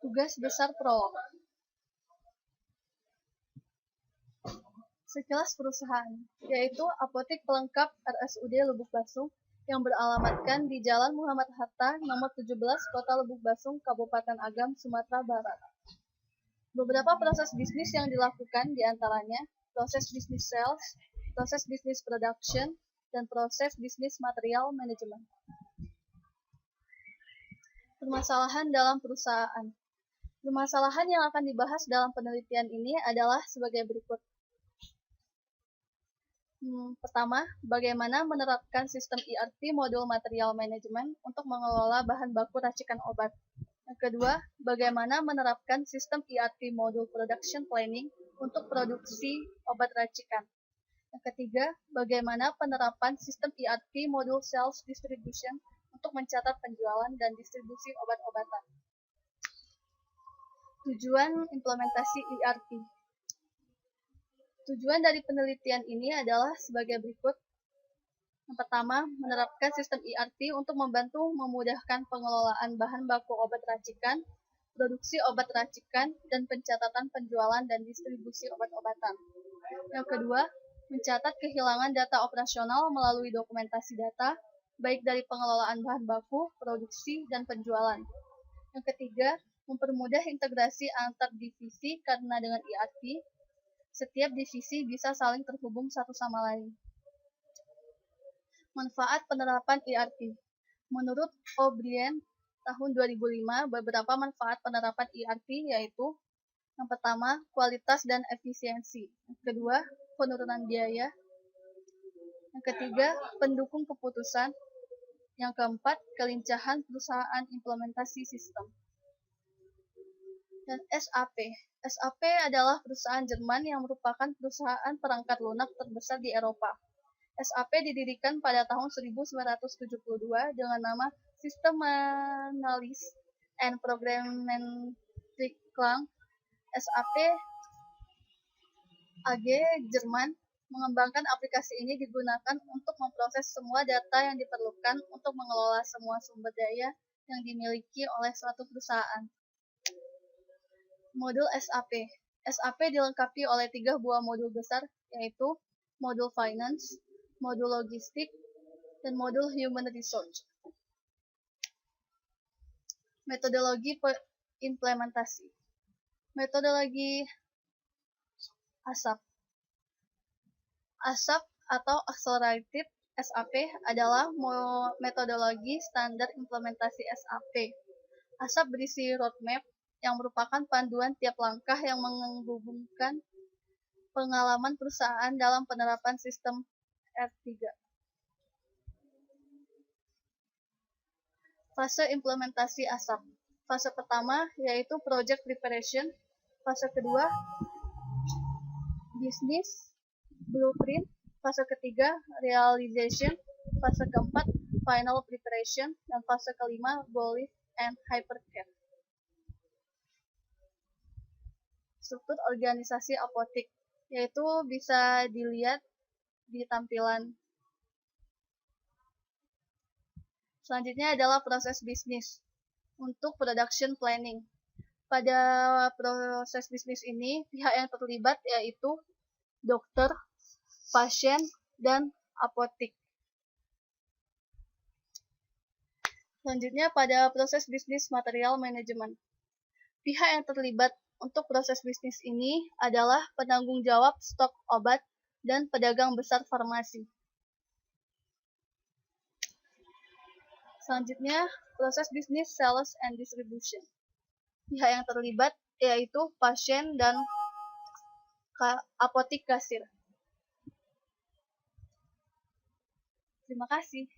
Tugas besar prolog. Sekilas perusahaan, yaitu apotek pelengkap RSUD Lubuk Basung yang beralamatkan di Jalan Muhammad Hatta, nomor 17, Kota Lubuk Basung, Kabupaten Agam, Sumatera Barat. Beberapa proses bisnis yang dilakukan diantaranya proses bisnis sales, proses bisnis production, dan proses bisnis material manajemen. Permasalahan dalam perusahaan. Permasalahan yang akan dibahas dalam penelitian ini adalah sebagai berikut. Pertama, bagaimana menerapkan sistem ERP modul material manajemen untuk mengelola bahan baku racikan obat. Yang kedua, bagaimana menerapkan sistem ERP modul production planning untuk produksi obat racikan. Yang ketiga, bagaimana penerapan sistem ERP modul sales distribution untuk mencatat penjualan dan distribusi obat-obatan. Tujuan implementasi ERP. Tujuan dari penelitian ini adalah sebagai berikut. Yang pertama, menerapkan sistem ERP untuk membantu memudahkan pengelolaan bahan baku obat racikan, produksi obat racikan, dan pencatatan penjualan dan distribusi obat-obatan. Yang kedua, mencatat kehilangan data operasional melalui dokumentasi data, baik dari pengelolaan bahan baku, produksi, dan penjualan. Yang ketiga, mempermudah integrasi antar divisi karena dengan ERP, setiap divisi bisa saling terhubung satu sama lain. Manfaat penerapan ERP. Menurut O'Brien tahun 2005, beberapa manfaat penerapan ERP yaitu yang pertama, kualitas dan efisiensi. Yang kedua, penurunan biaya. Yang ketiga, pendukung keputusan. Yang keempat, kelincahan perusahaan implementasi sistem. Dan SAP. SAP adalah perusahaan Jerman yang merupakan perusahaan perangkat lunak terbesar di Eropa. SAP didirikan pada tahun 1972 dengan nama System Analysis and Programmentwicklung. SAP AG Jerman mengembangkan aplikasi ini digunakan untuk memproses semua data yang diperlukan untuk mengelola semua sumber daya yang dimiliki oleh suatu perusahaan. Modul SAP. SAP dilengkapi oleh 3 buah modul besar, yaitu modul finance, modul logistik, dan modul human resource. Metodologi implementasi. Metodologi ASAP. ASAP atau Accelerated SAP adalah metodologi standar implementasi SAP. ASAP berisi roadmap yang merupakan panduan tiap langkah yang menghubungkan pengalaman perusahaan dalam penerapan sistem R3. Fase implementasi ASAP. Fase pertama yaitu project preparation. Fase kedua, business blueprint. Fase ketiga, realization. Fase keempat, final preparation. Dan fase kelima, go live and hypercare. Struktur organisasi apotek, yaitu bisa dilihat di tampilan. Selanjutnya adalah proses bisnis untuk production planning. Pada proses bisnis ini, pihak yang terlibat yaitu dokter, pasien, dan apotek. Selanjutnya pada proses bisnis material manajemen. Pihak yang terlibat untuk proses bisnis ini adalah penanggung jawab stok obat dan pedagang besar farmasi. Selanjutnya, proses bisnis sales and distribution. Pihak yang terlibat yaitu pasien dan apotek kasir. Terima kasih.